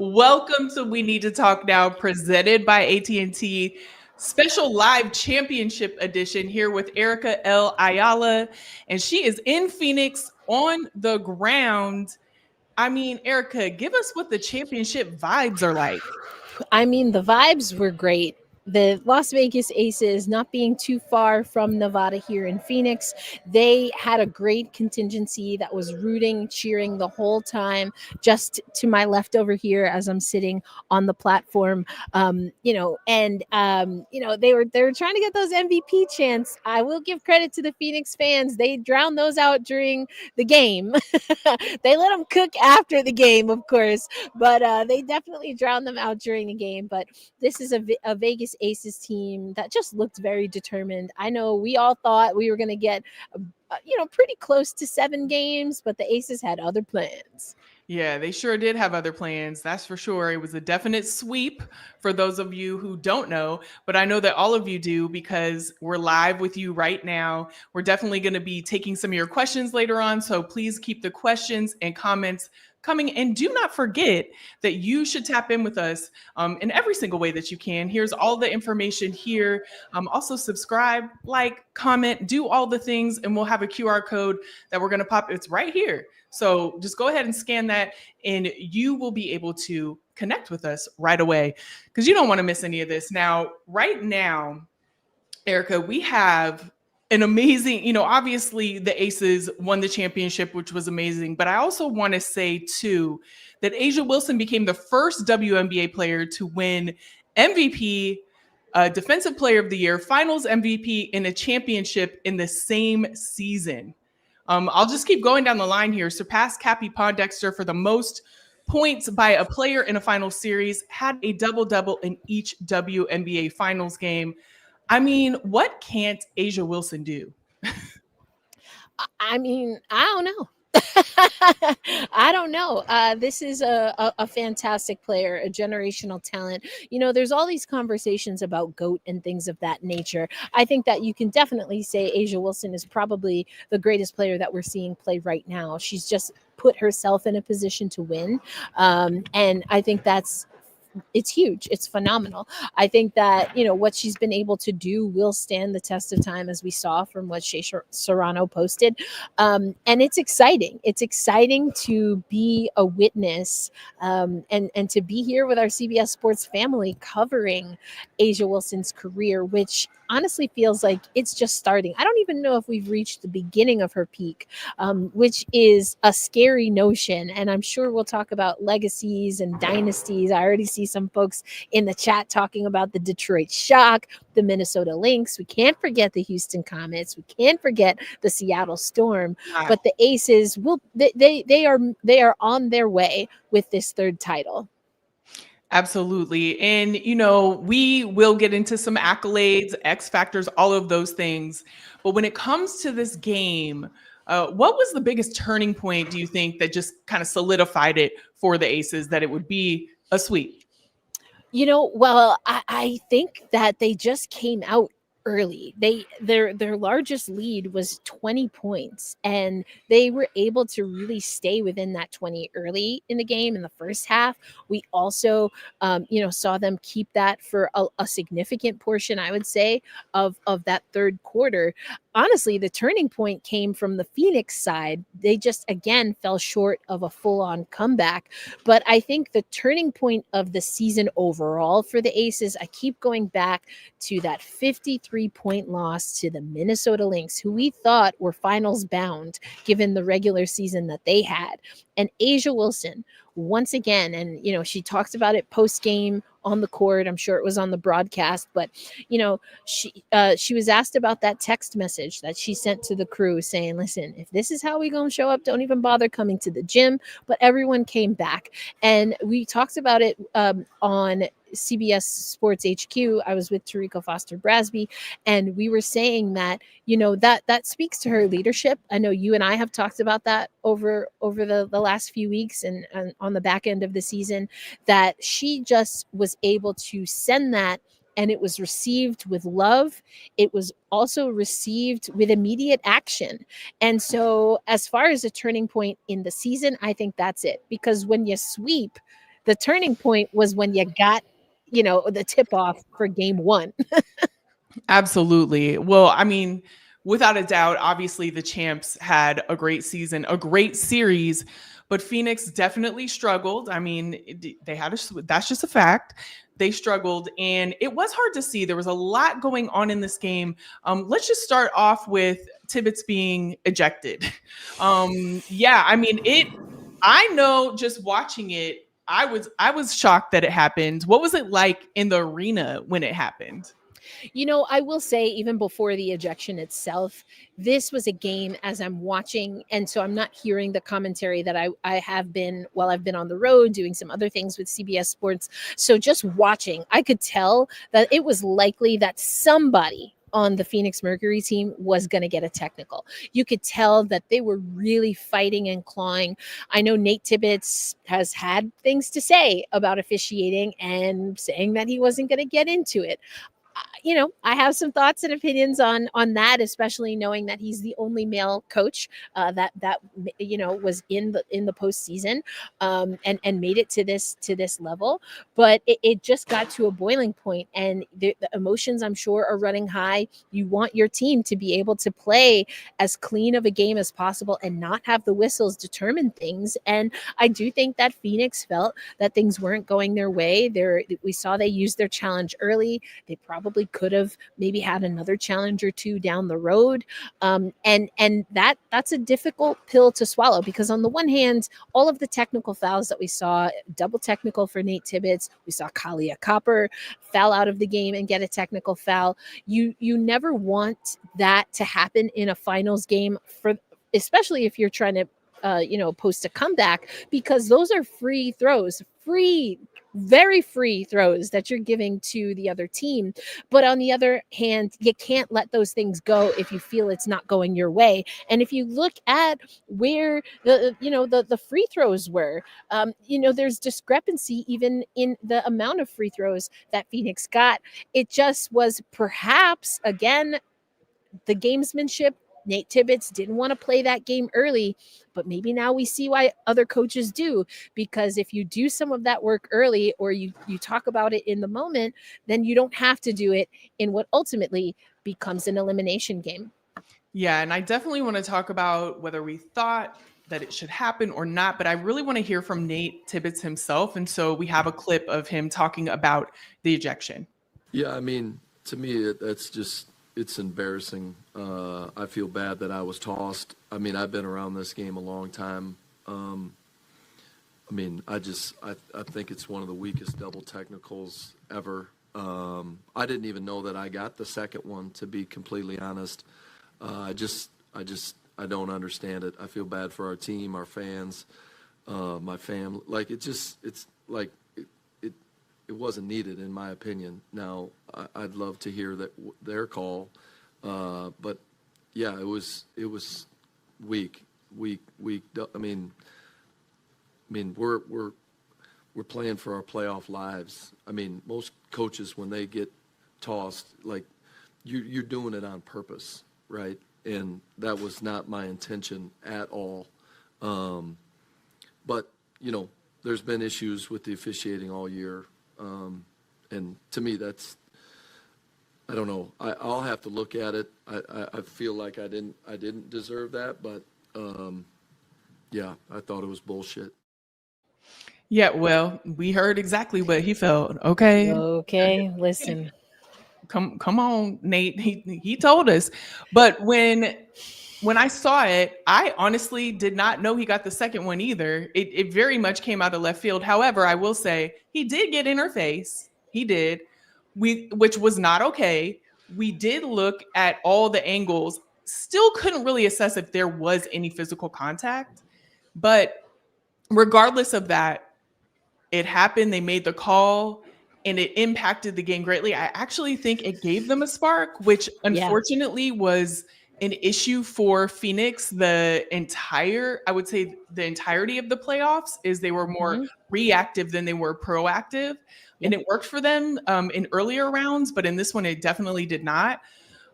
Welcome to We Need to Talk Now, presented by AT&T. Special live championship edition here with Erica L. Ayala, and she is in Phoenix on the ground. I mean, Erica, give us what the championship vibes are like. I mean, the vibes were great. The Las Vegas Aces, not being too far from Nevada here in Phoenix, they had a great contingency that was rooting, cheering the whole time. Just to my left over here, as I'm sitting on the platform, they were trying to get those MVP chants. I will give credit to the Phoenix fans; they drowned those out during the game. They let them cook after the game, of course, but they definitely drowned them out during the game. But this is a Vegas Aces team that just looked very determined. I know we all thought we were going to get, pretty close to 7 games, but the Aces had other plans. Yeah, they sure did have other plans. That's for sure. It was a definite sweep for those of you who don't know, but I know that all of you do because we're live with you right now. We're definitely going to be taking some of your questions later on. So please keep the questions and comments coming. And do not forget that you should tap in with us in every single way that you can. Here's all the information here. Also, subscribe, like, comment, do all the things, and we'll have a QR code that we're going to pop. It's right here. So just go ahead and scan that, and you will be able to connect with us right away because you don't want to miss any of this. Now, right now, Erica, we have an amazing, obviously the Aces won the championship, which was amazing. But I also want to say, too, that A'ja Wilson became the first WNBA player to win MVP, Defensive Player of the Year, Finals MVP in a championship in the same season. I'll just keep going down the line here. Surpassed Cappie Pondexter for the most points by a player in a final series, had a double-double in each WNBA finals game. I mean, what can't A'ja Wilson do? I mean, I don't know. I don't know. This is a fantastic player, a generational talent. There's all these conversations about GOAT and things of that nature. I think that you can definitely say A'ja Wilson is probably the greatest player that we're seeing play right now. She's just put herself in a position to win. And I think it's huge. It's phenomenal. I think that, what she's been able to do will stand the test of time, as we saw from what Shea Serrano posted. And it's exciting. It's exciting to be a witness and to be here with our CBS Sports family covering A'ja Wilson's career, which honestly feels like it's just starting. I don't even know if we've reached the beginning of her peak, which is a scary notion. And I'm sure we'll talk about legacies and dynasties. I already see some folks in the chat talking about the Detroit Shock, the Minnesota Lynx. We can't forget the Houston Comets. We can't forget the Seattle Storm. But the Aces they are on their way with this third title. Absolutely. And, we will get into some accolades, X factors, all of those things. But when it comes to this game, what was the biggest turning point, do you think, that just kind of solidified it for the Aces that it would be a sweep? I think that they just came out early. Their largest lead was 20 points, and they were able to really stay within that 20 early in the game in the first half. We also saw them keep that for a significant portion, I would say, of that third quarter. Honestly, the turning point came from the Phoenix side. They just, again, fell short of a full-on comeback. But I think the turning point of the season overall for the Aces, I keep going back to that 53-point loss to the Minnesota Lynx, who we thought were finals bound given the regular season that they had. And A'ja Wilson, once again, and she talks about it post-game on the court. I'm sure it was on the broadcast, but she was asked about that text message that she sent to the crew saying, listen, if this is how we gonna show up, don't even bother coming to the gym. But everyone came back, and we talked about it on CBS Sports HQ. I was with Tarika Foster Brasby, and we were saying that that speaks to her leadership. I know you and I have talked about that over the last few weeks and on the back end of the season, that she just was able to send that, and it was received with love. It was also received with immediate action. And so as far as a turning point in the season, I think that's it. Because when you sweep, The turning point was when you got, the tip off for game one. Absolutely. Well, I mean, without a doubt, obviously the champs had a great season, a great series, but Phoenix definitely struggled. I mean, they had that's just a fact. They struggled, and it was hard to see. There was a lot going on in this game. Let's just start off with Tibbetts being ejected. Yeah, I mean, it. I know just watching it, I was shocked that it happened. What was it like in the arena when it happened? I will say, even before the ejection itself, this was a game as I'm watching. And so I'm not hearing the commentary that I have been while I've been on the road doing some other things with CBS Sports. So just watching, I could tell that it was likely that somebody on the Phoenix Mercury team was going to get a technical. You could tell that they were really fighting and clawing. I know Nate Tibbetts has had things to say about officiating and saying that he wasn't going to get into it. I have some thoughts and opinions on that, especially knowing that he's the only male coach that was in the postseason, and made it to this level. But it just got to a boiling point, and the emotions, I'm sure, are running high. You want your team to be able to play as clean of a game as possible and not have the whistles determine things. And I do think that Phoenix felt that things weren't going their way. We saw they used their challenge early. They probably could have maybe had another challenge or two down the road. And that's a difficult pill to swallow, because on the one hand, all of the technical fouls that we saw, double technical for Nate Tibbetts, we saw Kalia Copper foul out of the game and get a technical foul. You never want that to happen in a finals game, especially if you're trying to post a comeback, because those are free throws, very free throws that you're giving to the other team. But on the other hand, you can't let those things go if you feel it's not going your way. And if you look at where the free throws were, there's discrepancy even in the amount of free throws that Phoenix got. It just was perhaps, again, the gamesmanship. Nate Tibbetts didn't want to play that game early, but maybe now we see why other coaches do, because if you do some of that work early, or you talk about it in the moment, then you don't have to do it in what ultimately becomes an elimination game. Yeah, and I definitely want to talk about whether we thought that it should happen or not, but I really want to hear from Nate Tibbetts himself. And so we have a clip of him talking about the ejection. Yeah, I mean, to me, it's embarrassing. I feel bad that I was tossed. I mean, I've been around this game a long time. I mean, I think it's one of the weakest double technicals ever. I didn't even know that I got the second one, to be completely honest. I don't understand it. I feel bad for our team, our fans, my family. Like, it wasn't needed, in my opinion. Now, I'd love to hear their call, but yeah, it was weak. I mean, we're playing for our playoff lives. I mean, most coaches, when they get tossed, like, you're doing it on purpose, right? And that was not my intention at all. But there's been issues with the officiating all year. And to me, I don't know. I'll have to look at it. I feel like I didn't deserve that, but yeah, I thought it was bullshit. Yeah, well, we heard exactly what he felt. Okay, Listen. come on, Nate. He told us. But when I saw it, I honestly did not know he got the second one either. It very much came out of left field. However, I will say he did get in her face. He did, which was not okay. We did look at all the angles. Still couldn't really assess if there was any physical contact. But regardless of that, it happened. They made the call, and it impacted the game greatly. I actually think it gave them a spark, which Yeah. unfortunately was an issue for Phoenix I would say the entirety of the playoffs. Is they were more reactive than they were proactive. And it worked for them in earlier rounds, but in this one, it definitely did not.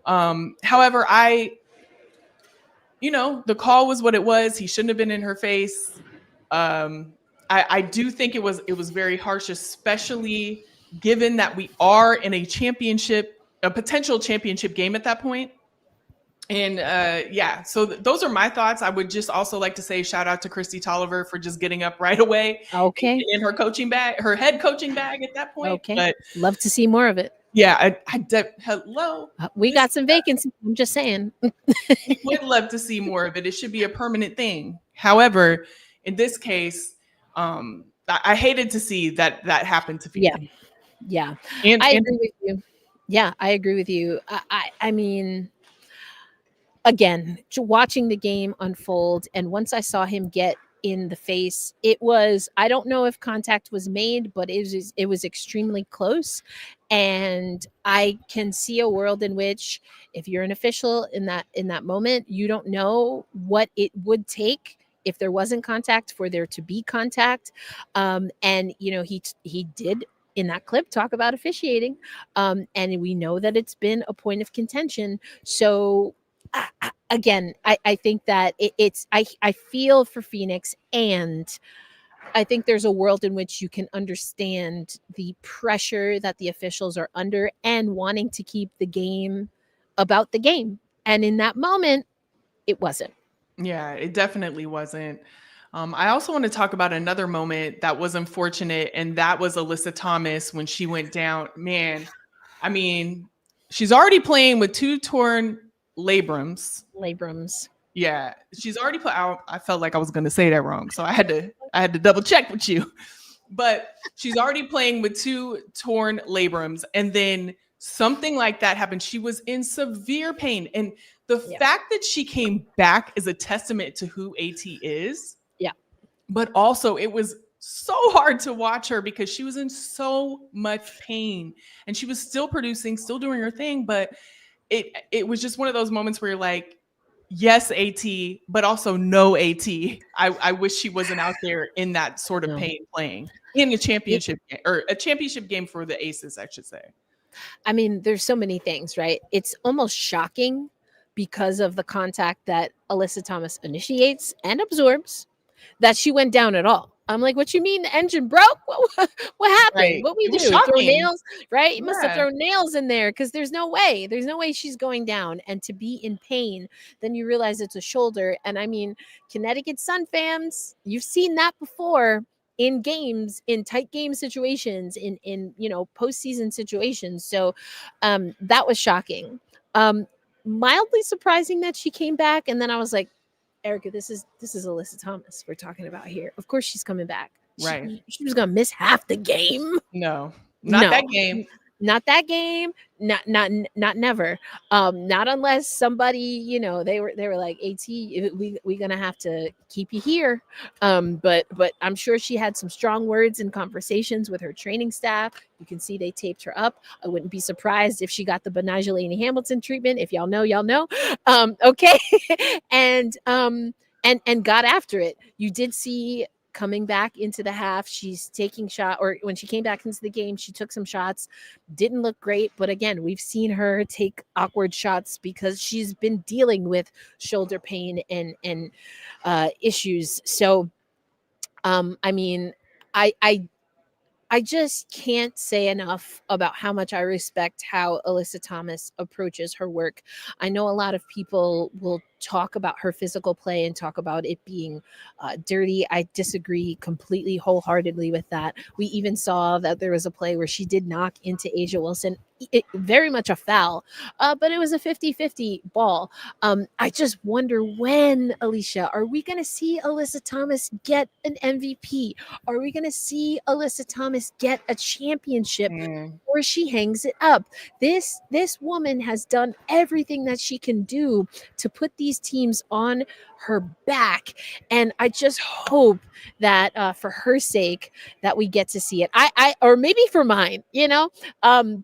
However, the call was what it was. He shouldn't have been in her face. I do think it was very harsh, especially given that we are in a potential championship game at that point. And yeah, so those are my thoughts. I would just also like to say shout out to Christy Tolliver for just getting up right away Okay. in her coaching bag, her head coaching bag at that point. Okay. But love to see more of it. yeah, hello. We got some vacancies. I'm just saying. We would love to see more of it. It should be a permanent thing. However, in this case, I hated to see that happen to Phoenix. Yeah. And I agree with you. Yeah, I agree with you. I mean, again, watching the game unfold, and once I saw him get in the face, it was, I don't know if contact was made, but it was extremely close. And I can see a world in which, if you're an official in that moment, you don't know what it would take if there wasn't contact for there to be contact. And he did in that clip talk about officiating, and we know that it's been a point of contention. So again, I think that I feel for Phoenix, and I think there's a world in which you can understand the pressure that the officials are under and wanting to keep the game about the game. And in that moment, it wasn't. Yeah, it definitely wasn't. I also want to talk about another moment that was unfortunate, and that was Alyssa Thomas when she went down. Man, I mean, she's already playing with 2 torn labrums. Yeah, she's already put out. I felt like I was going to say that wrong, so I had to double check with you. But she's already playing with 2 torn labrums, and then something like that happened. She was in severe pain, and the fact that she came back is a testament to who AT is. Yeah, but also it was so hard to watch her because she was in so much pain, and she was still producing, still doing her thing. But it was just one of those moments where you're like, yes, AT, but also no AT. I wish she wasn't out there in that sort of pain playing in a championship game, or a championship game for the Aces, I should say. I mean, there's so many things, right? It's almost shocking because of the contact that Alyssa Thomas initiates and absorbs that she went down at all. I'm like, what you mean the engine broke? What happened? Right. What we do? Throw nails, right? You must have thrown nails in there, because there's no way she's going down. And to be in pain, then you realize it's a shoulder. And I mean, Connecticut Sun fans, you've seen that before in games, in tight game situations, in postseason situations. So that was shocking. Mildly surprising that she came back. And then I was like, Erica, this is Alyssa Thomas we're talking about here. Of course she's coming back. Right. She was gonna miss half the game. No, that game. Not that game. Not never. Not unless somebody, they were like, AT, we gonna have to keep you here. But I'm sure she had some strong words and conversations with her training staff. You can see they taped her up. I wouldn't be surprised if she got the Benajelani Hamilton treatment. If y'all know. Okay. and got after it. You did see, coming back into the half, she's taking shot, or when she came back into the game, she took some shots, didn't look great. But again, we've seen her take awkward shots because she's been dealing with shoulder pain and issues. So, I mean, I just can't say enough about how much I respect how Alyssa Thomas approaches her work. I know a lot of people will talk about her physical play and talk about it being dirty. I disagree completely, wholeheartedly with that. We even saw that there was a play where she did knock into A'ja Wilson. Very much a foul, but it was a 50-50 ball. I just wonder, when, Alicia, are we going to see Alyssa Thomas get an MVP? Are we going to see Alyssa Thomas get a championship, or she hangs it up? This woman has done everything that she can do to put these teams on her back, and I just hope that for her sake that we get to see it. I or maybe for mine,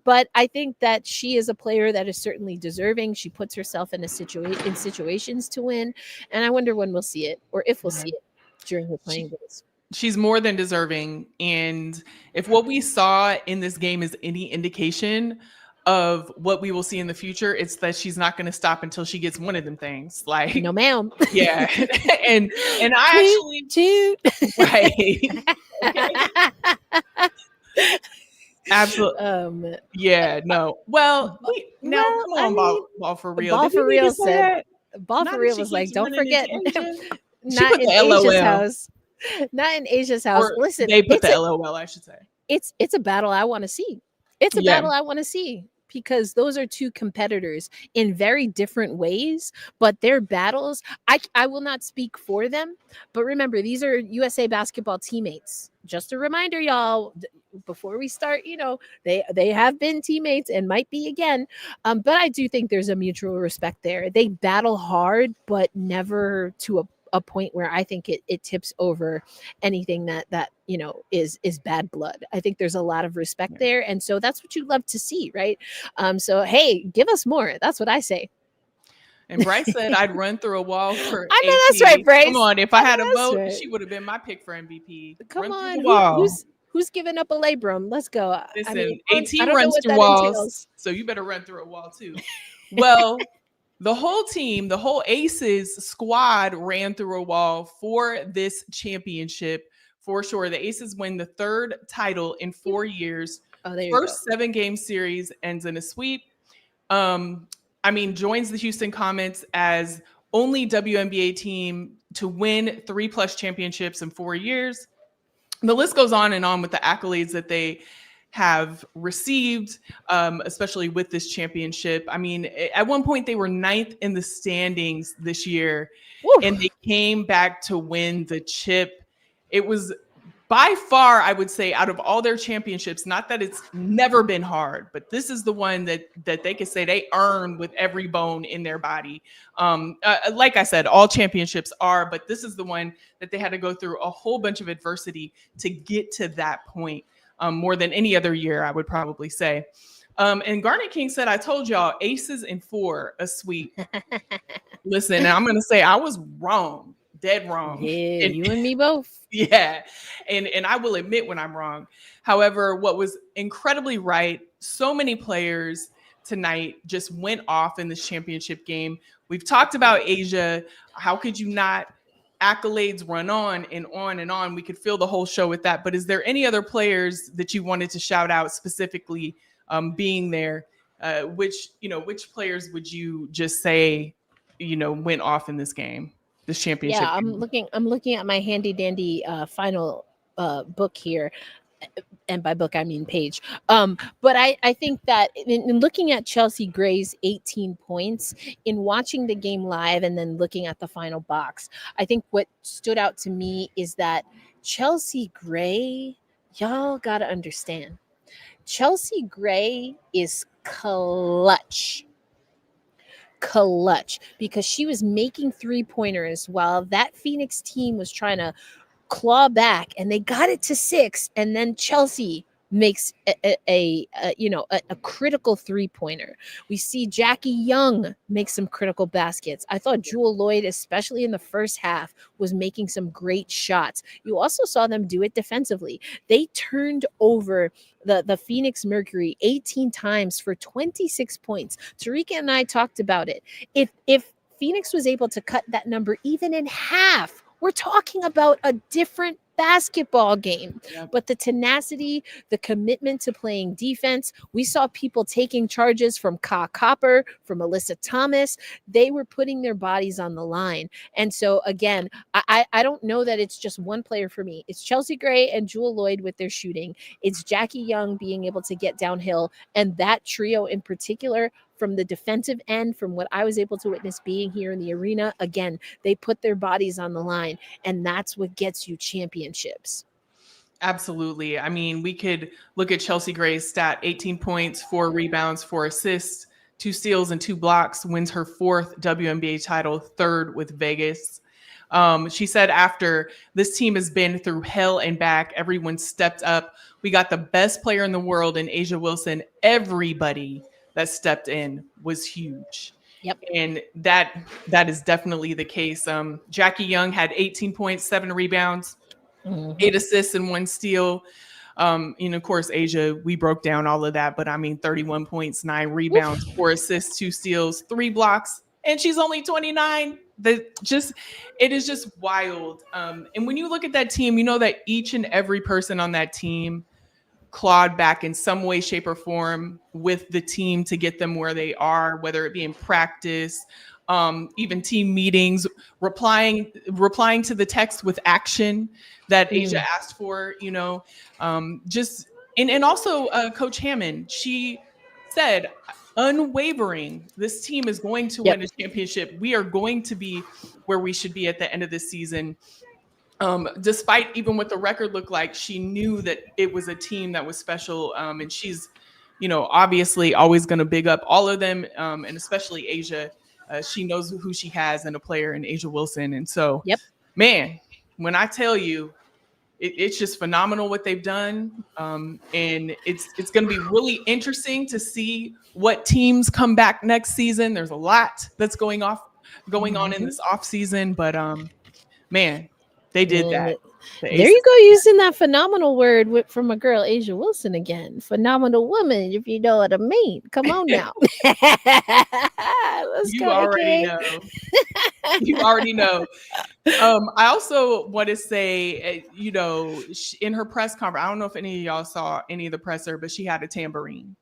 but I think that she is a player that is certainly deserving. She puts herself in situations to win, and I wonder when we'll see it, or if we'll see it during her playing days. She's more than deserving, and if what we saw in this game is any indication, of what we will see in the future. It's that she's not going to stop until she gets one of them things. Like, No, ma'am. yeah. and I actually, toot. right. Okay. Absolutely. Yeah, no. Well, come on, ball for real. Ball Did for we need to real say said, that? Ball Not for if real she was like, keeps don't running forget, into Asia. She not put in the Asia's LOL. house. Not in Asia's house. Or Listen, they put the LOL, I should say. It's a battle I want to see. It's a Yeah. battle I want to see because those are two competitors in very different ways, but their battles, I will not speak for them, but remember, these are USA basketball teammates. Just a reminder, y'all, before we start, they have been teammates and might be again. But I do think there's a mutual respect there. They battle hard, but never to a point where I think it tips over anything that is bad blood. I think there's a lot of respect there, and so that's what you love to see, right? So hey, give us more. That's what I say. And Bryce said I'd run through a wall for I know AP. that's right, Bryce. Come on, if I had a vote, right. she would have been my pick for MVP. Come run on, through the wall. who's giving up a labrum? Let's go. Listen, I mean, AT I runs what through that walls, entails. so you better run through a wall too. Well, the whole team, the whole Aces squad ran through a wall for this championship for sure. The Aces win the third title in 4 years. Oh, there you go. First 7-game series ends in a sweep. Joins the Houston Comets as only WNBA team to win 3+ championships in 4 years. The list goes on and on with the accolades that they have received, especially with this championship. I mean, at one point they were 9th in the standings this year. Woo. And they came back to win the chip. It was by far, I would say, out of all their championships, not that it's never been hard, but this is the one that they could say they earned with every bone in their body. Like I said, all championships are, but this is the one that they had to go through a whole bunch of adversity to get to that point, more than any other year, I would probably say. And Garnet King said, I told y'all, Aces in 4, a sweep. Listen, I'm going to say I was wrong. Dead wrong. Yeah, you and me both. Yeah. And I will admit when I'm wrong. However, what was incredibly right, so many players tonight just went off in this championship game. We've talked about Asia. How could you not? Accolades run on and on and on. We could fill the whole show with that. But is there any other players that you wanted to shout out specifically being there? Which players would you just say, went off in this game? This championship. Yeah, I'm looking at my handy dandy final book here, and by book I mean page. But I think that in looking at Chelsea Gray's 18 points, in watching the game live and then looking at the final box, I think what stood out to me is that Chelsea Gray, y'all gotta understand, Chelsea Gray is clutch because she was making 3-pointers while that Phoenix team was trying to claw back, and they got it to 6, and then Chelsea makes a critical 3-pointer. We see Jackie Young make some critical baskets. I thought Jewel Lloyd, especially in the first half, was making some great shots. You also saw them do it defensively. They turned over the Phoenix Mercury 18 times for 26 points. Tarika and I talked about it. If Phoenix was able to cut that number even in half, we're talking about a different basketball game. Yep. But the tenacity, the commitment to playing defense, we saw people taking charges from Ka Copper, from Alyssa Thomas. They were putting their bodies on the line. And so, again, I don't know that it's just one player for me. It's Chelsea Gray and Jewel Lloyd with their shooting. It's Jackie Young being able to get downhill. And that trio in particular, from the defensive end, from what I was able to witness being here in the arena, again, they put their bodies on the line, and that's what gets you championships. Absolutely. I mean, we could look at Chelsea Gray's stat: 18 points, 4 rebounds, 4 assists, 2 steals, and 2 blocks, wins her 4th WNBA title, 3rd with Vegas. She said after, this team has been through hell and back. Everyone stepped up. We got the best player in the world in A'ja Wilson. Everybody that stepped in was huge. Yep. And that is definitely the case. Jackie Young had 18 points, 7 rebounds, 8 assists, and 1 steal. And of course, Asia, we broke down all of that, but I mean, 31 points, 9 rebounds, 4 assists, 2 steals, 3 blocks, and she's only 29. It is just wild. And when you look at that team, you know that each and every person on that team clawed back in some way, shape, or form with the team to get them where they are, whether it be in practice, even team meetings, replying to the text with action that Asia asked for, and also Coach Hammond, she said, unwavering, this team is going to win a championship. We are going to be where we should be at the end of the season. Despite even what the record looked like, she knew that it was a team that was special. And she's, obviously always going to big up all of them, and especially Asia. She knows who she has in a player in Asia Wilson. And so, man, when I tell you, it's just phenomenal what they've done. And it's going to be really interesting to see what teams come back next season. There's a lot that's going on in this off season, but man, they did that. There you go, using that phenomenal word from a girl, Asia Wilson again. Phenomenal woman, if you know what I mean. Come on now. You already know. You already know. I also want to say, in her press conference, I don't know if any of y'all saw any of the presser, but she had a tambourine.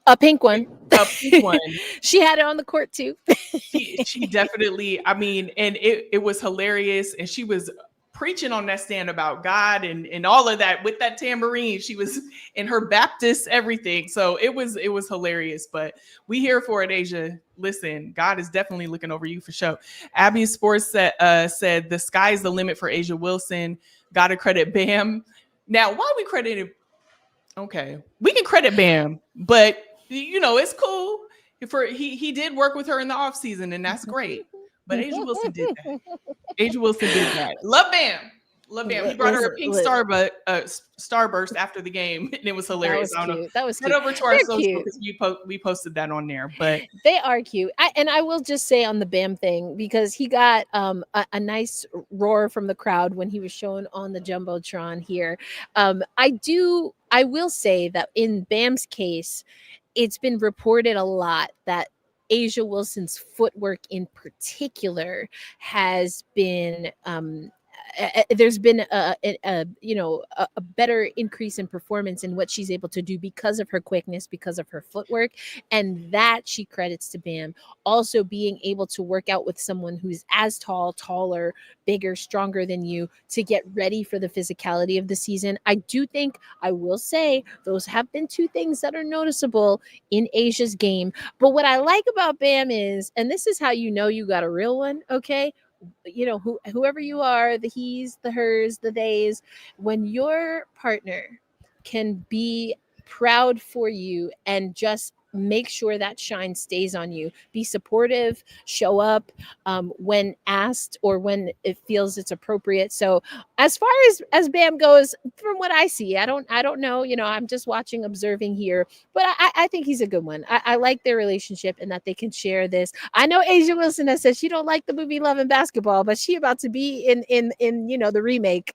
A pink one. A pink one. She had it on the court too. she definitely, and it was hilarious. And she was preaching on that stand about God and all of that with that tambourine. She was in her Baptist everything. So it was hilarious, but we here for it, Asia. Listen, God is definitely looking over you for sure. Abby Sports said the sky's the limit for Asia Wilson. Got to credit Bam. Now, why we credit it? Okay, we can credit Bam, but it's cool. He did work with her in the offseason, and that's great. But Asia Wilson did that. Love Bam. He brought her a pink starburst after the game, and it was hilarious. That was cute. Head over to our social because we posted that on there. But they are cute. I will just say on the Bam thing, because he got a nice roar from the crowd when he was shown on the Jumbotron here. I will say that in Bam's case, it's been reported a lot that Asia Wilson's footwork in particular has been there's been a better increase in performance in what she's able to do because of her quickness, because of her footwork, and that she credits to Bam. Also being able to work out with someone who's as tall, taller, bigger, stronger than you to get ready for the physicality of the season. I do think, I will say, those have been two things that are noticeable in Asia's game. But what I like about Bam is, and this is how you know you got a real one, okay? Whoever you are, the he's, the hers, the theys, when your partner can be proud for you and just make sure that shine stays on you, be supportive, show up when asked or when it feels it's appropriate. So as far as Bam goes, from what I see, I don't know, I'm just watching, observing here, but I think he's a good one. I like their relationship and that they can share this. I know Asia Wilson has said she don't like the movie Love and Basketball, but she about to be in the remake.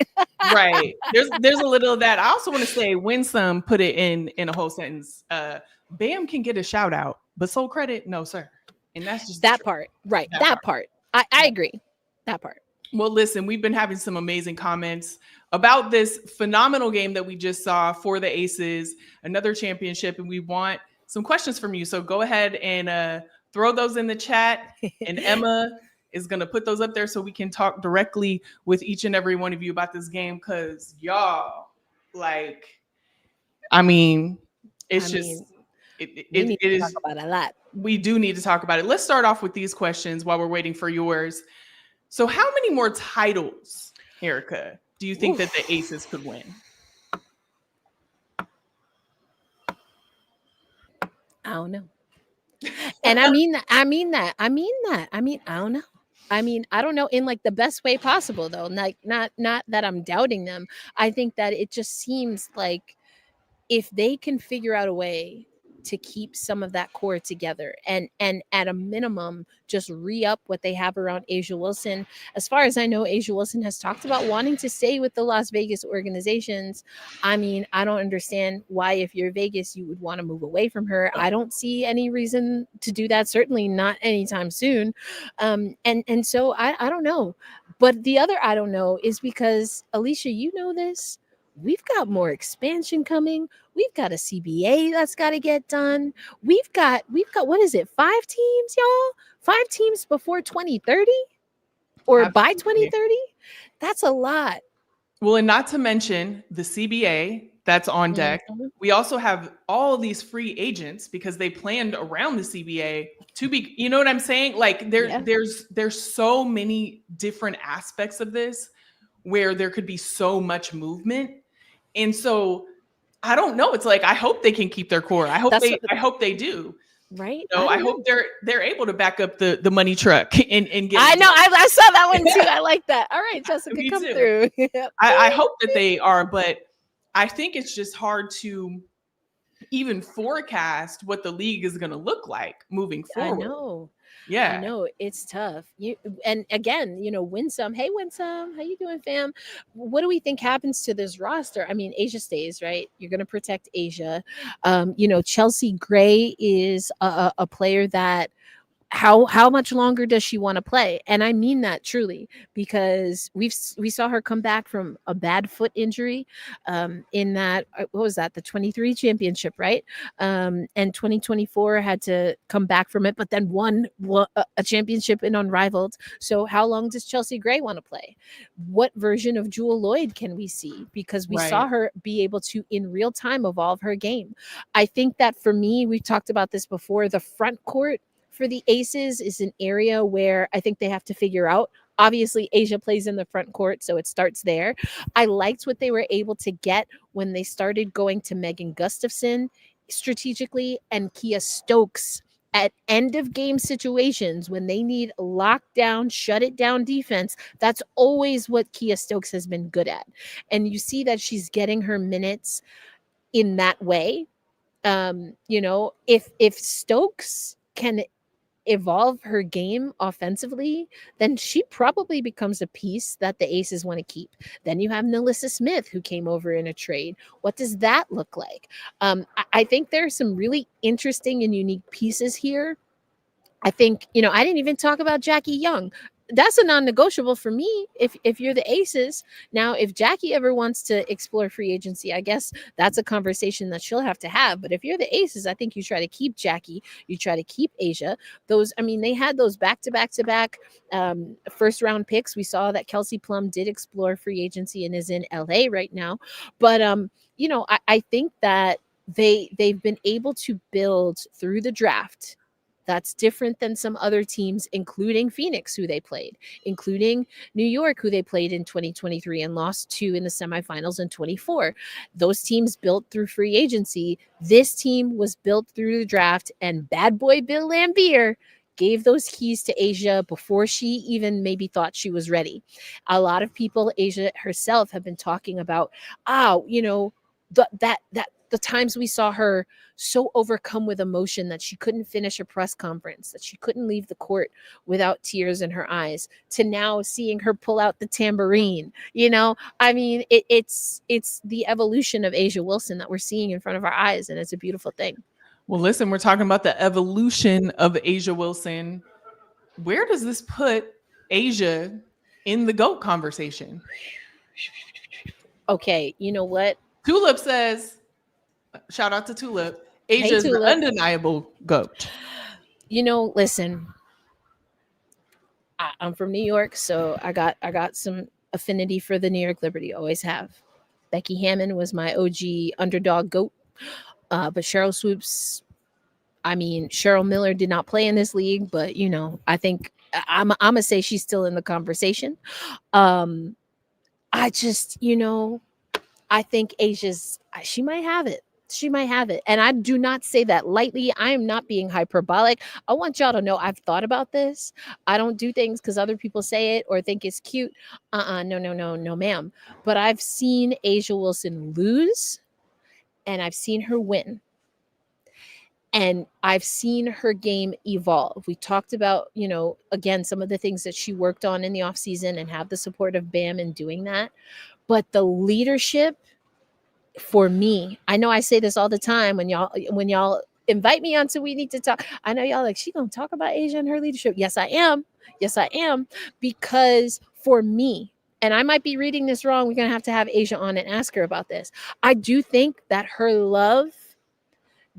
Right. There's a little of that. I also want to say, Winsome put it in a whole sentence. Bam can get a shout out, but sole credit, no, sir. And that's just that part. Right. That part. I agree. That part. Well, listen, we've been having some amazing comments about this phenomenal game that we just saw for the Aces, another championship, and we want some questions from you. So go ahead and throw those in the chat, and Emma is going to put those up there so we can talk directly with each and every one of you about this game, because y'all, we need to talk about it a lot. We do need to talk about it. Let's start off with these questions while we're waiting for yours. So how many more titles, Erica, do you think that the Aces could win? I don't know. And I mean that. I don't know. I don't know in the best way possible, though. Not that I'm doubting them. I think that it just seems like if they can figure out a way to keep some of that core together and at a minimum just re-up what they have around Asia Wilson. As far as I know, Asia Wilson has talked about wanting to stay with the Las Vegas organizations. I mean, I don't understand why, if you're Vegas, you would want to move away from her. I don't see any reason to do that, certainly not anytime soon. And so I don't know. But the other I don't know is because, Alicia, you know this, we've got more expansion coming. We've got a CBA that's got to get done. We've got what is it? 5 teams, y'all? 5 teams before 2030 or by Absolutely. 2030? That's a lot. Well, and not to mention the CBA that's on deck. Mhm. We also have all of these free agents because they planned around the CBA to be, you know what I'm saying? Like Yeah. there's so many different aspects of this where there could be so much movement. And so I don't know. It's like I hope they can keep their core. I hope they do. Right? You know, I hope they're able to back up the money truck and get. I know. I saw that one too. I like that. All right, Jessica, Me come too. through. I hope that they are, but I think it's just hard to even forecast what the league is going to look like moving forward. I know. Yeah. I know it's tough. And again, Winsome. Hey, Winsome, how you doing, fam? What do we think happens to this roster? I mean, Asia stays, right? You're going to protect Asia. Chelsea Gray is a player that. How much longer does she want to play? And I mean that truly, because we saw her come back from a bad foot injury in that, what was that, the 23 championship, right? And 2024 had to come back from it, but then won a championship in Unrivaled. So how long does Chelsea Gray want to play? What version of Jewel Lloyd can we see? Because we saw her be able to in real time evolve her game. I think that for me, we've talked about this before, the front court for the Aces is an area where I think they have to figure out. Obviously, Asia plays in the front court, so it starts there. I liked what they were able to get when they started going to Megan Gustafson strategically and Kia Stokes at end of game situations when they need lockdown, shut it down defense. That's always what Kia Stokes has been good at. And you see that she's getting her minutes in that way. If Stokes can evolve her game offensively, then she probably becomes a piece that the Aces want to keep. Then you have Alyssa Smith, who came over in a trade. What does that look like? I think there are some really interesting and unique pieces here. I think, I didn't even talk about Jackie Young. That's a non-negotiable for me if you're the Aces. Now, if Jackie ever wants to explore free agency, I guess that's a conversation that she'll have to have. But if you're the Aces, I think you try to keep Jackie. You try to keep Asia. They had those back-to-back first-round picks. We saw that Kelsey Plum did explore free agency and is in LA right now. But, I think that they've been able to build through the draft. That's different than some other teams, including Phoenix, who they played, including New York, who they played in 2023 and lost to in the semifinals in 24. Those teams built through free agency. This team was built through the draft, and bad boy Bill Laimbeer gave those keys to Asia before she even maybe thought she was ready. A lot of people, Asia herself, have been talking about, the times we saw her so overcome with emotion that she couldn't finish a press conference, that she couldn't leave the court without tears in her eyes, to now seeing her pull out the tambourine. It's the evolution of Asia Wilson that we're seeing in front of our eyes, and it's a beautiful thing. Well, listen, we're talking about the evolution of Asia Wilson. Where does this put Asia in the GOAT conversation? Okay, you know what? Tulip says, shout out to Tulip, Asia is the undeniable GOAT. Listen, I'm from New York, so I got some affinity for the New York Liberty. Always have. Becky Hammon was my OG underdog GOAT, but Sheryl Swoopes. Cheryl Miller did not play in this league, but I think I'm gonna say she's still in the conversation. I think she might have it. She might have it. And I do not say that lightly. I am not being hyperbolic. I want y'all to know I've thought about this. I don't do things because other people say it or think it's cute. No, ma'am. But I've seen Asia Wilson lose, and I've seen her win. And I've seen her game evolve. We talked about, again, some of the things that she worked on in the offseason and have the support of Bam in doing that. But the leadership, for me, I know I say this all the time when y'all invite me on, so we need to talk. I know y'all like, she gonna talk about Asia and her leadership. Yes, I am. Because for me, and I might be reading this wrong, we're gonna have to have Asia on and ask her about this. I do think that her love,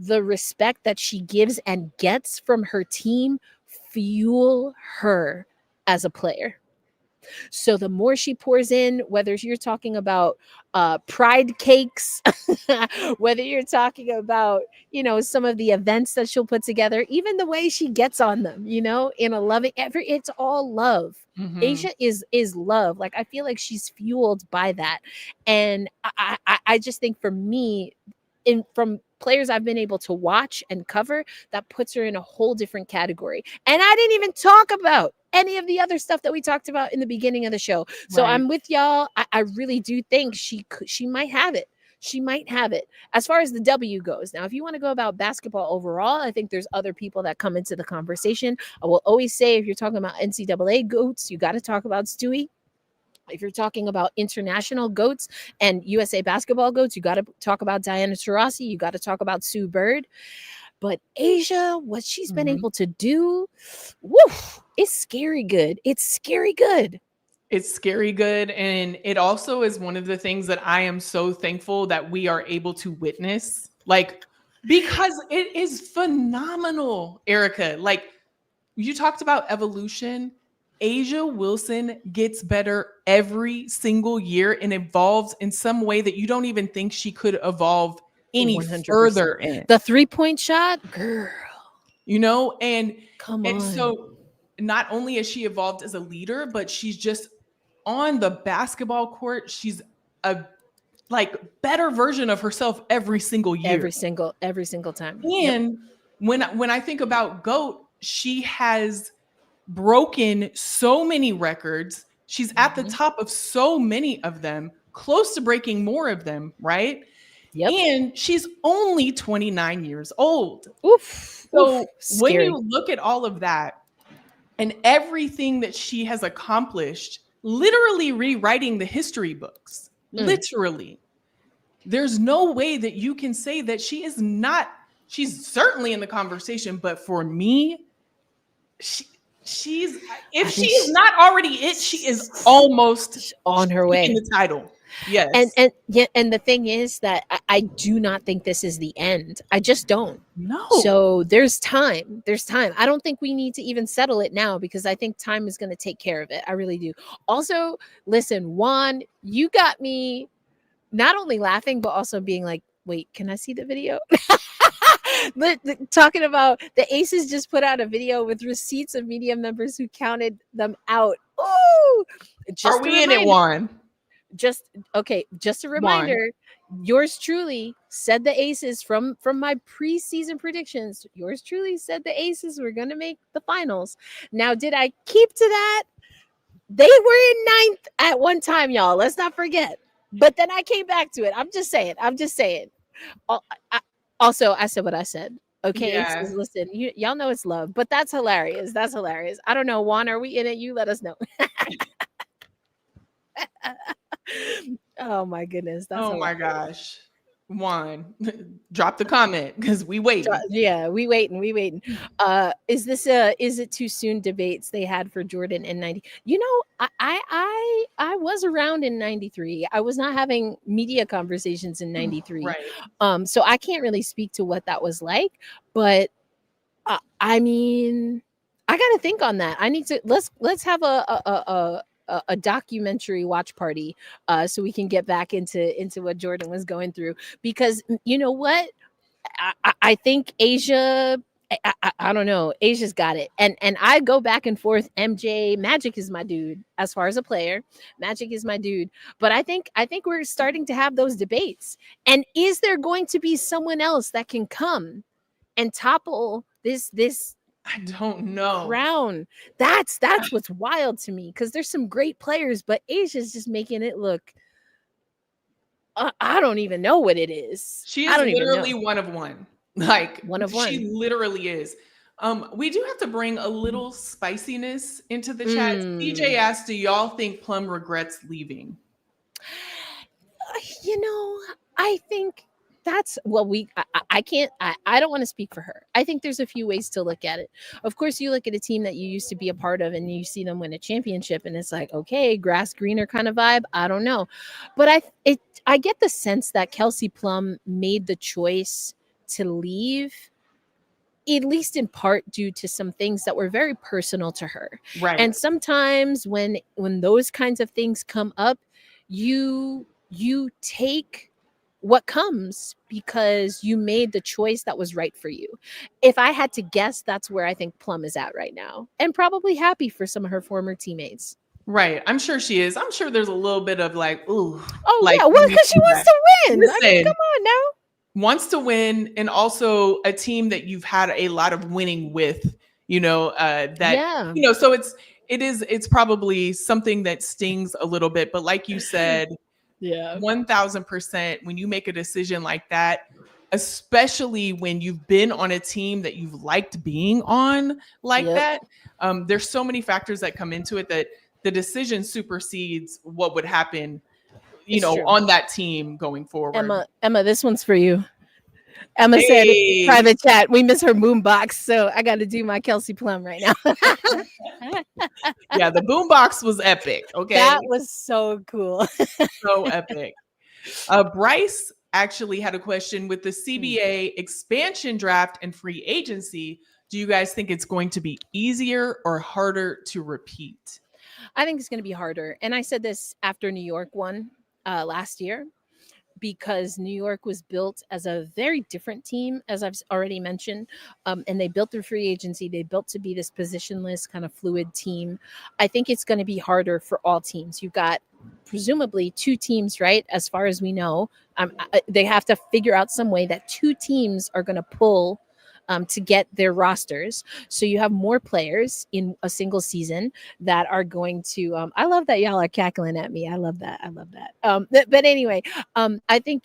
the respect that she gives and gets from her team, fuel her as a player. So the more she pours in, whether you're talking about pride cakes, whether you're talking about, some of the events that she'll put together, even the way she gets on them, in a loving effort, it's all love. Mhm. Asia is love. Like, I feel like she's fueled by that. And I just think, for me, from players I've been able to watch and cover, that puts her in a whole different category. And I didn't even talk about any of the other stuff that we talked about in the beginning of the show. So Right. I'm with y'all. I really do think she might have it. She might have it. As far as the W goes, now, if you want to go about basketball overall, I think there's other people that come into the conversation. I will always say, if you're talking about NCAA GOATs, you got to talk about Stewie. If you're talking about international GOATs and USA basketball GOATs, you got to talk about Diana Taurasi. You got to talk about Sue Bird. But Asia, what she's been able to do, woof, it's scary good. It's scary good. It's scary good. And it also is one of the things that I am so thankful that we are able to witness. Like, because it is phenomenal, Erica. Like, you talked about evolution. Asia Wilson gets better every single year and evolves in some way that you don't even think she could evolve any 100%. further in. The 3-point shot, girl. And Come on. so not only has she evolved as a leader, but she's just on the basketball court. She's a better version of herself every single year. Every single time. And when I think about GOAT, she has broken so many records. She's at the top of so many of them, close to breaking more of them, right? Yep. And she's only 29 years old. Oof. So when scary. you look at all of that and everything that she has accomplished, literally rewriting the history books, literally, there's no way that you can say that she is not. She's certainly in the conversation, but for me, she's not already it, she is almost on her way in the title. Yes. And the thing is that I do not think this is the end. I just don't. No. So there's time. I don't think we need to even settle it now, because I think time is going to take care of it. I really do. Also, listen, Juan, you got me not only laughing, but also being like, wait, can I see the video? Talking about the Aces just put out a video with receipts of media members who counted them out. Oh, are we in it, Juan? Just a reminder, yours truly said the Aces from my preseason predictions. Yours truly said the Aces were going to make the finals. Now, did I keep to that? They were in 9th at one time, y'all. Let's not forget. But then I came back to it. I'm just saying. Also, I said what I said. Okay, Yeah. Aces, listen, y'all know it's love, but that's hilarious. I don't know, Juan, are we in it? You let us know. Oh my goodness. My gosh. Juan, drop the comment because we wait. Yeah, we waiting. Is it too soon debates they had for Jordan in 90? I was around in 93. I was not having media conversations in 93. Right. So I can't really speak to what that was like, but I mean, I got to think on that. I need to let's have a documentary watch party so we can get back into what Jordan was going through, because you know what, I think Asia, I don't know, Asia's got it, and I go back and forth. MJ, Magic is my dude as far as a player. Magic is my dude, but I think we're starting to have those debates. And is there going to be someone else that can come and topple this I don't know crown? That's what's wild to me, because there's some great players, but Asia's just making it look, I don't even know what it is. She is literally one of one. Like One of she one. literally is. We do have to bring a little spiciness into the chat. CJ Mm. asked, "Do y'all think Plum regrets leaving?" You know, I think that's well, I can't, I don't want to speak for her. I think there's a few ways to look at it. Of course, you look at a team that you used to be a part of and you see them win a championship, and it's like, okay, grass greener kind of vibe. I don't know. But I get the sense that Kelsey Plum made the choice to leave, at least in part due to some things that were very personal to her. Right. And sometimes when those kinds of things come up, you take what comes because you made the choice that was right for you. If I had to guess, that's where I think Plum is at right now, and probably happy for some of her former teammates. Right. I'm sure she is. I'm sure there's a little bit of like, ooh, Oh like yeah, well, because she wants to win. I mean, listen, come on now. wants to win, and also a team that you've had a lot of winning with, that, Yeah. so it's probably something that stings a little bit. But like you said, Yeah. 1000%, when you make a decision like that, especially when you've been on a team that you've liked being on like Yep. that, there's so many factors that come into it that the decision supersedes what would happen, It's true. on that team going forward. Emma, this one's for you. Emma said, Hey. private chat, we miss her boombox, so I got to do my Kelsey Plum right now. Yeah, the boombox was epic. Okay, That was so cool. so epic. Bryce actually had a question with the CBA expansion draft and free agency. Do you guys think it's going to be easier or harder to repeat? I think it's going to be harder. And I said this after New York won last year, because New York was built as a very different team, as I've already mentioned. And they built their free agency. They built to be this positionless kind of fluid team. I think it's going to be harder for all teams. You've got presumably two teams, right? As far as we know, they have to figure out some way that two teams are going to pull to get their rosters. So you have more players in a single season that are going to, I love that y'all are cackling at me. I love that. But anyway, I think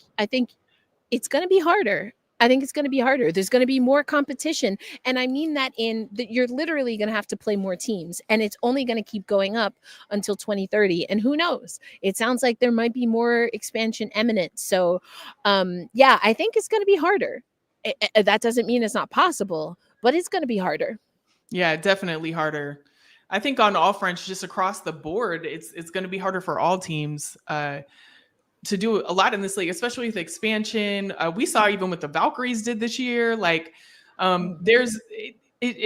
it's going to be harder. I think it's going to be harder. There's going to be more competition. And I mean that you're literally going to have to play more teams, and it's only going to keep going up until 2030. And who knows? It sounds like there might be more expansion imminent. So yeah, I think it's going to be harder. That doesn't mean it's not possible, but it's going to be harder. Yeah, definitely harder. I think on all fronts, just across the board, it's going to be harder for all teams to do a lot in this league, especially with expansion. We saw even what the Valkyries did this year. Like, it's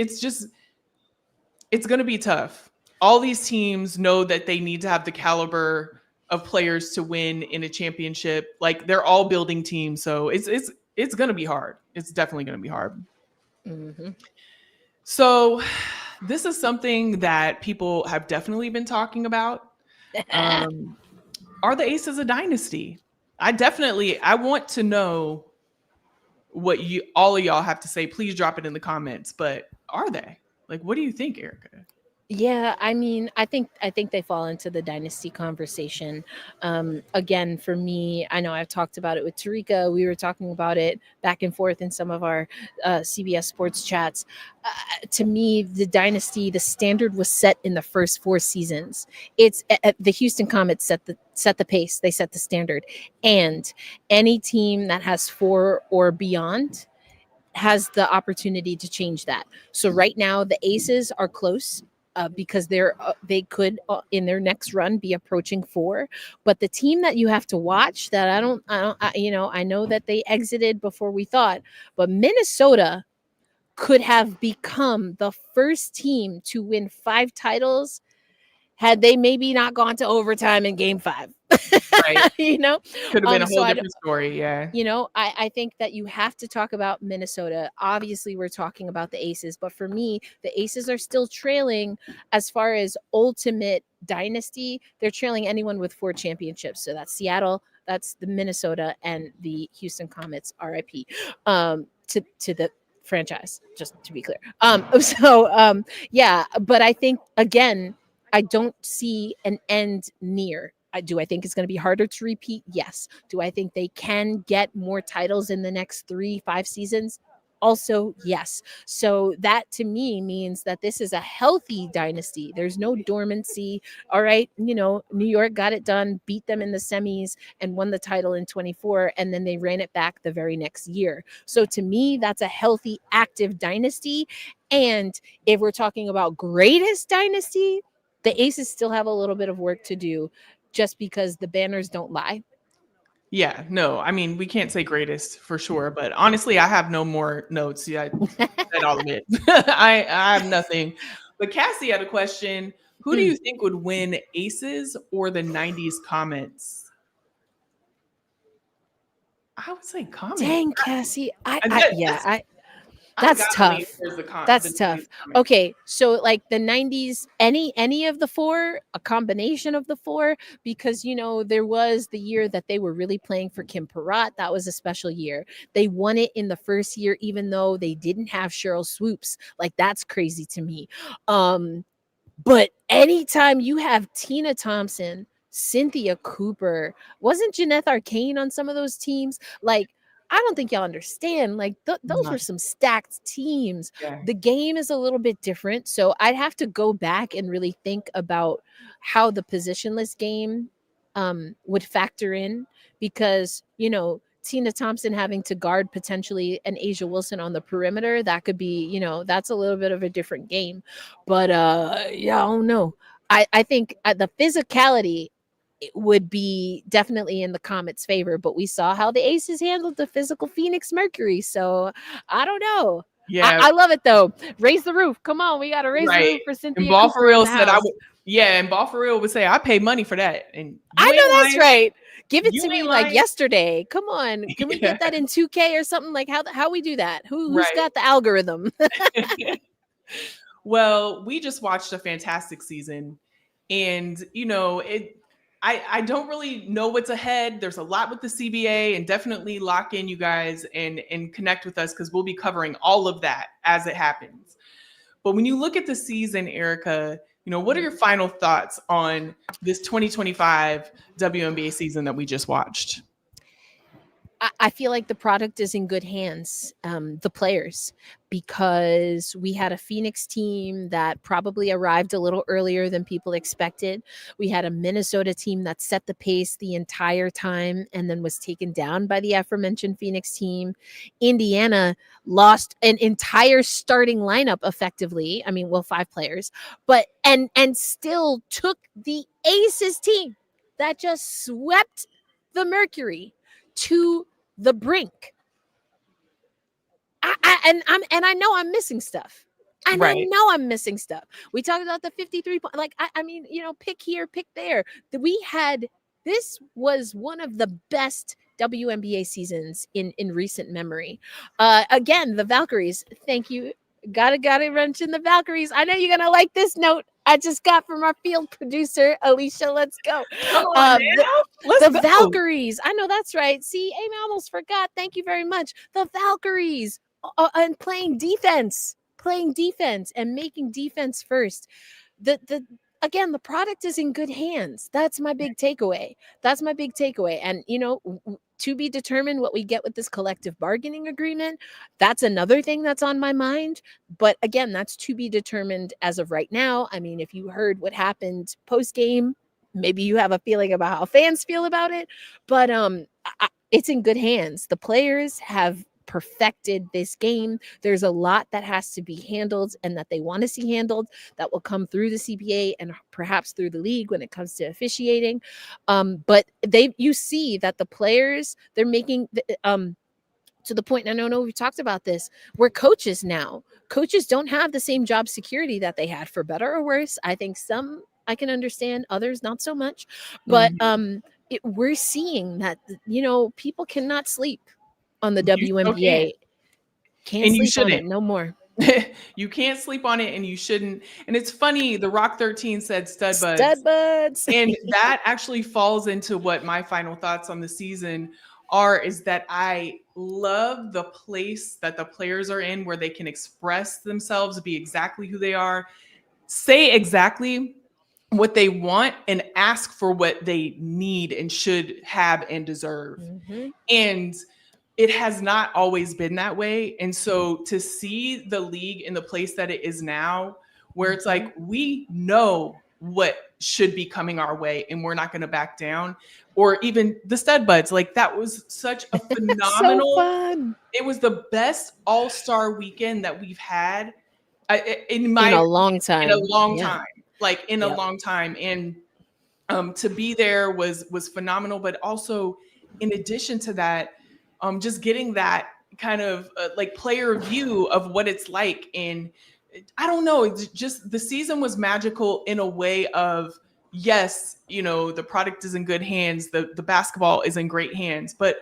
going to be tough. All these teams know that they need to have the caliber of players to win in a championship. Like, they're all building teams, so it's going to be hard. It's definitely going to be hard. Mm-hmm. So this is something that people have definitely been talking about. Are the Aces a dynasty? I want to know what all of y'all have to say. Please drop it in the comments. But are they? Like, what do you think, Erica? Yeah, I mean, I think they fall into the dynasty conversation. Again, for me, I know I've talked about it with Tarika. We were talking about it back and forth in some of our CBS Sports chats. To me, the dynasty, the standard was set in the first 4 seasons. It's the Houston Comets set the pace. They set the standard, and any team that has 4 or beyond has the opportunity to change that. So right now, the Aces are close. Because they could in their next run be approaching 4, but the team that you have to watch that I know that they exited before we thought, but Minnesota could have become the first team to win 5 titles had they maybe not gone to overtime in Game 5. Right. Could have been a whole So different story. Yeah. I think that you have to talk about Minnesota. Obviously, we're talking about the Aces, but for me, the Aces are still trailing as far as ultimate dynasty. They're trailing anyone with 4 championships. So that's Seattle, that's the Minnesota, and the Houston Comets, RIP, to the franchise, just to be clear. Yeah, but I think, again, I don't see an end near. Do I think it's going to be harder to repeat? Yes. Do I think they can get more titles in the next 3-5 seasons? Also, yes. So that to me means that this is a healthy dynasty. There's no dormancy. All right. New York got it done, beat them in the semis and won the title in 24. And then they ran it back the very next year. So to me, that's a healthy, active dynasty. And if we're talking about greatest dynasty, the Aces still have a little bit of work to do just because the banners don't lie. Yeah, no, I mean, we can't say greatest for sure, but honestly, I have no more notes. Yeah, I said all of it. I have nothing. But Cassie had a question. Who do you think would win, Aces or the 90s Comets? I would say Comets. Dang, Cassie. I'm That's gotta lean tough. towards the That's 90s tough. Comets. Okay, so like the 90s, any of the four, a combination of the four, because there was the year that they were really playing for Kim Perrott. That was a special year. They won it in the first year, even though they didn't have Sheryl Swoopes. Like, that's crazy to me. But anytime you have Tina Thompson, Cynthia Cooper, wasn't Jeanette Arcane on some of those teams? Like, I don't think y'all understand. Like, those were some stacked teams. Yeah. The game is a little bit different. So I'd have to go back and really think about how the positionless game would factor in, because, Tina Thompson having to guard potentially an Asia Wilson on the perimeter, that could be, that's a little bit of a different game. But yeah, I don't know. I think the physicality would be definitely in the Comets' favor, but we saw how the Aces handled the physical Phoenix Mercury. So I don't know. Yeah, I love it though. Raise the roof. Come on, we gotta raise the right. roof for Cynthia And Ball Cooper for in Real the said I house. would. Yeah, and Ball for Real would say I pay money for that, and I know that's lying. right. Give it You to me ain't like lying. yesterday. Come on, can we Yeah. get that in 2K or something? Like how we do that? Who's Right. got the algorithm? Well, we just watched a fantastic season, and I don't really know what's ahead. There's a lot with the CBA, and definitely lock in, you guys, and connect with us, because we'll be covering all of that as it happens. But when you look at the season, Erica, what are your final thoughts on this 2025 WNBA season that we just watched? I feel like the product is in good hands, the players, because we had a Phoenix team that probably arrived a little earlier than people expected. We had a Minnesota team that set the pace the entire time and then was taken down by the aforementioned Phoenix team. Indiana lost an entire starting lineup effectively. I mean, well, 5 players, but and still took the Aces team that just swept the Mercury to the brink. I know I'm missing stuff. And I Right. know I'm missing stuff. We talked about the 53 point. Like, I mean, pick here, pick there. This was one of the best WNBA seasons in recent memory. Again, the Valkyries. Thank you. Gotta mention the Valkyries. I know you're gonna like this note I just got from our field producer, Alicia. Let's go. Come on, now. Let's The go. Valkyries. I know that's right. See, Amy almost forgot. Thank you very much. The Valkyries and playing defense and making defense first. Again, the product is in good hands. That's my big takeaway. And to be determined what we get with this collective bargaining agreement. That's another thing that's on my mind. But again, that's to be determined as of right now. I mean, if you heard what happened post game, maybe you have a feeling about how fans feel about it. But it's in good hands. The players have perfected this game. There's a lot that has to be handled and that they want to see handled that will come through the CBA and perhaps through the league when it comes to officiating. But you see that the players, they're making to the point, and I know we've talked about this, we're coaches now. Coaches don't have the same job security that they had, for better or worse. I think some I can understand, others not so much. But we're seeing that, people cannot sleep on the WNBA. Can't sleep on it no more. You can't sleep on it, and you shouldn't. And it's funny, the Rock 13 said stud buds. Stud buds. And that actually falls into what my final thoughts on the season are, is that I love the place that the players are in, where they can express themselves, be exactly who they are, say exactly what they want, and ask for what they need and should have and deserve. Mm-hmm. And it has not always been that way. And so to see the league in the place that it is now, where it's like, we know what should be coming our way and we're not going to back down, or even the stud buds, like that was such a phenomenal, So fun. It was the best all-star weekend that we've had in a long time. In a long time. Like in a long time. And to be there was phenomenal. But also, in addition to that, just getting that kind of like player view of what it's like. And I don't know, it's just the season was magical in a way of, yes, you know, the product is in good hands, the basketball is in great hands, but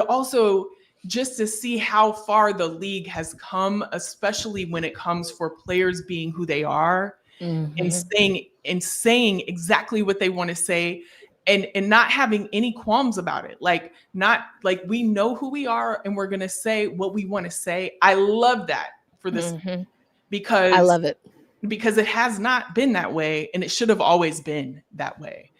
also just to see how far the league has come, especially when it comes for players being who they are and saying exactly what they want to say, and not having any qualms about it. Like, not like, we know who we are and we're going to say what we want to say. I love that for this because I love it, because it has not been that way, and it should have always been that way.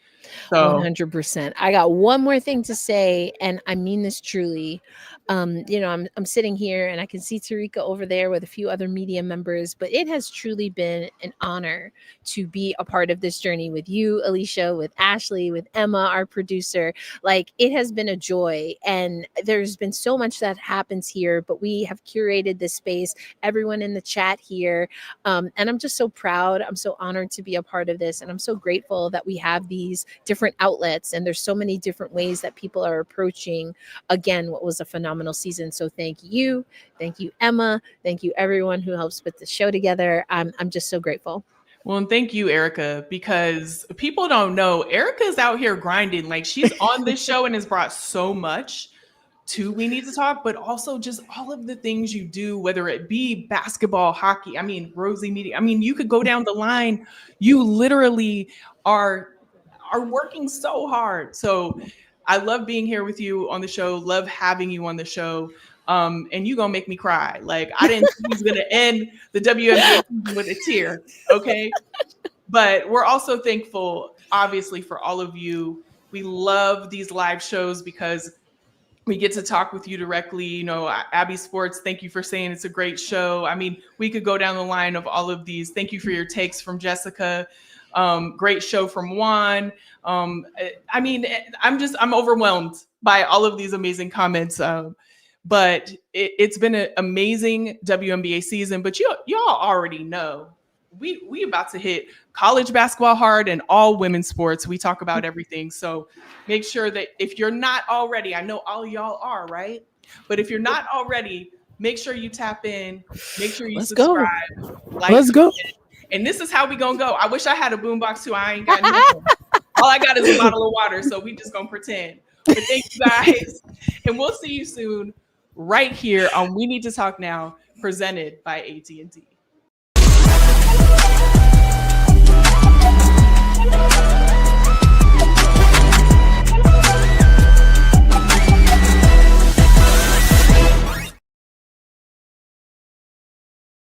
So 100%. I got one more thing to say, and I mean this truly. You know, I'm sitting here and I can see Tarika over there with a few other media members, but it has truly been an honor to be a part of this journey with you, Alicia, with Ashley, with Emma, our producer. Like, it has been a joy, and there's been so much that happens here, but we have curated this space, everyone in the chat here. And I'm just so proud. I'm so honored to be a part of this. And I'm so grateful that we have these different outlets, and there's so many different ways that people are approaching, again, what was a phenomenal season. So thank you, Emma, thank you everyone who helps put the show together. I'm just so grateful. Well, and thank you, Erica, because people don't know Erica's out here grinding. Like, she's on this show and has brought so much to We Need to Talk, but also just all of the things you do, whether it be basketball, hockey, I mean, Rosie Media. I mean, you could go down the line. You literally are working so hard. So I love being here with you on the show. Love having you on the show. And you gonna make me cry. Like, I didn't think he was gonna end the WNBA season with a tear. Okay. But we're also thankful, obviously, for all of you. We love these live shows because we get to talk with you directly. You know, Abby Sports, thank you for saying it's a great show. I mean, we could go down the line of all of these. Thank you for your takes from Jessica. Great show from Juan. I mean, I'm overwhelmed by all of these amazing comments. But it's been an amazing WNBA season. But y'all already know we about to hit college basketball hard and all women's sports. We talk about everything. So make sure that if you're not already, I know all y'all are, right? But if you're not already, make sure you tap in. Make sure you subscribe. Let's go. And this is how we gonna go. I wish I had a boombox too. I ain't got nothing. All I got is a bottle of water, so we just gonna pretend. But thank you guys, and we'll see you soon right here on We Need to Talk Now, presented by AT&T.